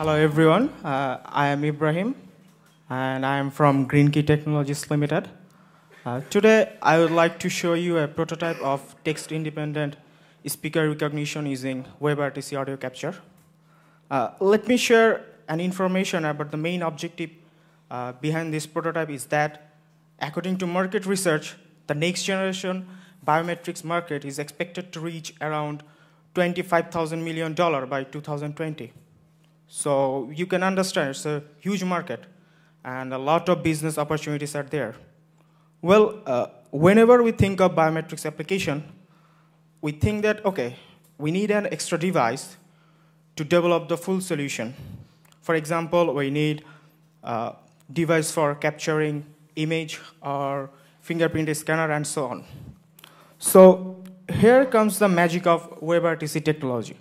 Hello everyone, I am Ibrahim and I am from GreenKey Technologies Limited. Today I would like to show you a prototype of text-independent speaker recognition using WebRTC audio capture. Let me share an information about the main objective behind this prototype is that according to market research, the next generation biometrics market is expected to reach around $25,000 million by 2020. So you can understand it's a huge market and a lot of business opportunities are there. Well, whenever we think of biometrics application, we think that, okay, we need an extra device to develop the full solution. For example, we need a device for capturing image or fingerprint scanner and so on. So here comes the magic of WebRTC technology.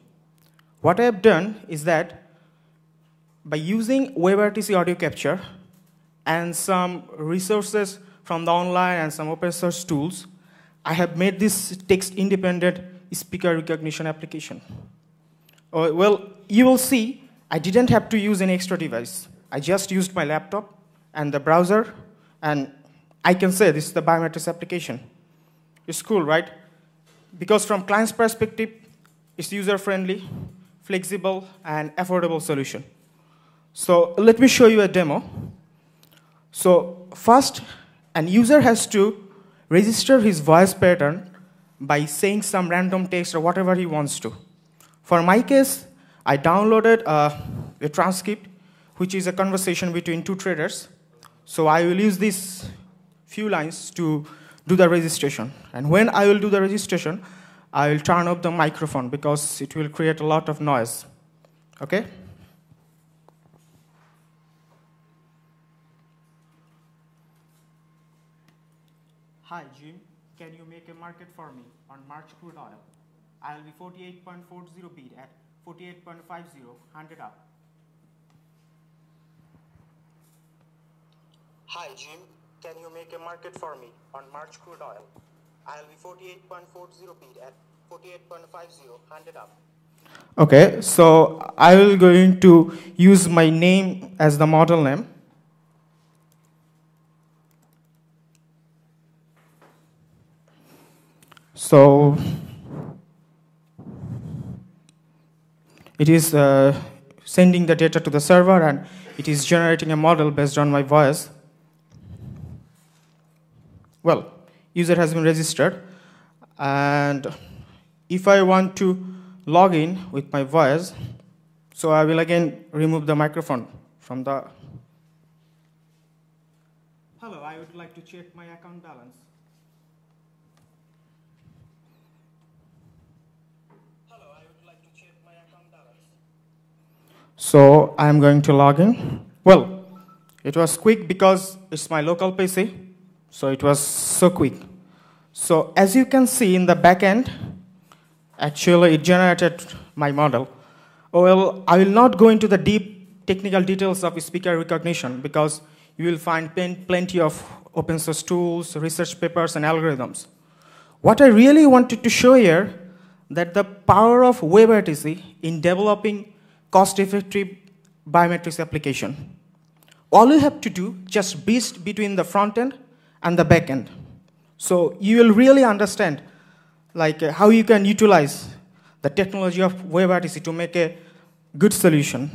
What I have done is that by using WebRTC audio capture and some resources from the online and some open source tools, I have made this text-independent speaker recognition application. Well, you will see I didn't have to use any extra device. I just used my laptop and the browser, and I can say this is the biometrics application. It's cool, right? Because from client's perspective, it's user-friendly, flexible, and affordable solution. So let me show you a demo. So first, an user has to register his voice pattern by saying some random text or whatever he wants to. For my case, I downloaded a transcript, which is a conversation between two traders. So I will use these few lines to do the registration. And when I will do the registration, I will turn off the microphone because it will create a lot of noise. Okay? Hi, Jim. Can you make a market for me on March crude oil? I'll be 48.40 bid at 48.50, 100 up. Hi, Jim. Can you make a market for me on March crude oil? I'll be 48.40 bid at 48.50, 100 up. Okay, so I will going to use my name as the model name. So it is sending the data to the server and it is generating a model based on my voice. Well, user has been registered, and if I want to log in with my voice, so I will again remove the microphone from the... Hello, I would like to check my account balance. Hello, I would like to check my account balance. So I'm going to log in. Well, it was quick because it's my local PC. So it was so quick. So as you can see in the back end, actually it generated my model. Well, I will not go into the deep technical details of speaker recognition because you will find plenty of open source tools, research papers, and algorithms. What I really wanted to show here that the power of WebRTC in developing cost-effective biometrics application. All you have to do just bridge between the front end and the back end. So you will really understand like how you can utilize the technology of WebRTC to make a good solution.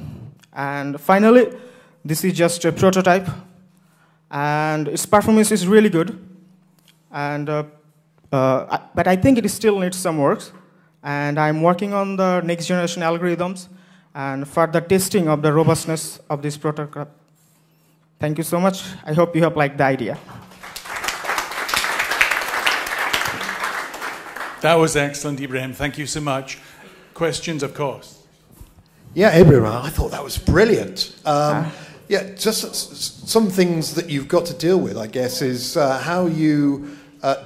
And finally, this is just a prototype, and its performance is really good. And but I think it still needs some work. And I'm working on the next generation algorithms and further testing of the robustness of this prototype. Thank you so much. I hope you have liked the idea. That was excellent, Ibrahim. Thank you so much. Questions, of course. Yeah, Ibrahim, I thought that was brilliant. Yeah, just some things that you've got to deal with, I guess, is how you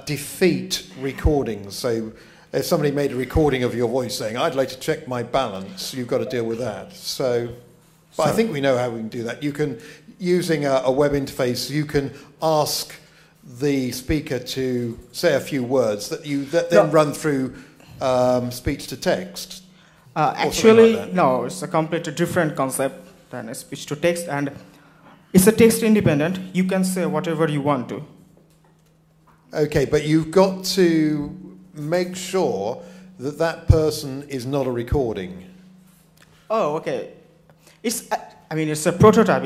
defeat recordings. So if somebody made a recording of your voice saying, I'd like to check my balance, you've got to deal with that. But I think we know how we can do that. You can, using a web interface, you can ask the speaker to say a few words that you then run through speech to text. Actually, no, it's a completely different concept. then speech to text, and it's a text independent. You can say whatever you want to. Okay, but you've got to make sure that that person is not a recording. Oh, okay. It's a prototype.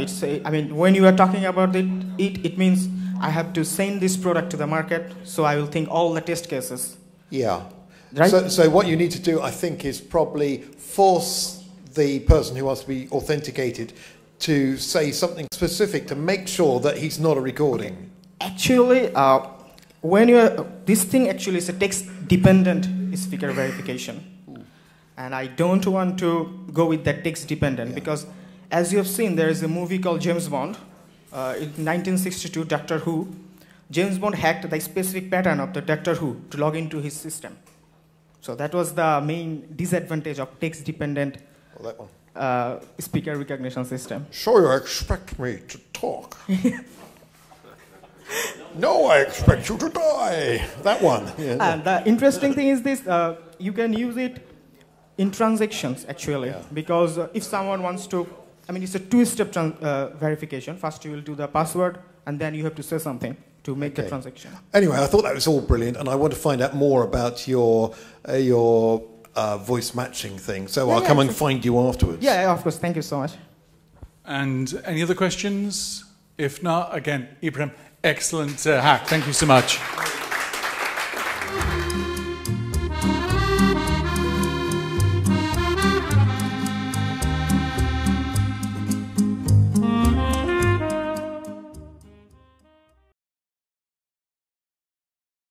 When you are talking about it means I have to send this product to the market, so I will think all the test cases. Yeah. Right? So what you need to do, I think, is probably force the person who wants to be authenticated to say something specific to make sure that he's not a recording. Actually, this thing actually is a text-dependent speaker verification. And I don't want to go with that text-dependent because, as you have seen, there is a movie called James Bond. In 1962, Doctor Who. James Bond hacked the specific pattern of the Doctor Who to log into his system. So that was the main disadvantage of text-dependent speaker recognition system. So you expect me to talk? No, I expect you to die. That one. Yeah. And the interesting thing is this, you can use it in transactions, actually, because if someone wants to, it's a two-step verification. First, you will do the password, and then you have to say something to make the transaction. Anyway, I thought that was all brilliant, and I want to find out more about your voice matching thing. So I'll come and find you afterwards. Yeah, of course. Thank you so much. And any other questions? If not, again, Ibrahim, excellent hack. Thank you so much.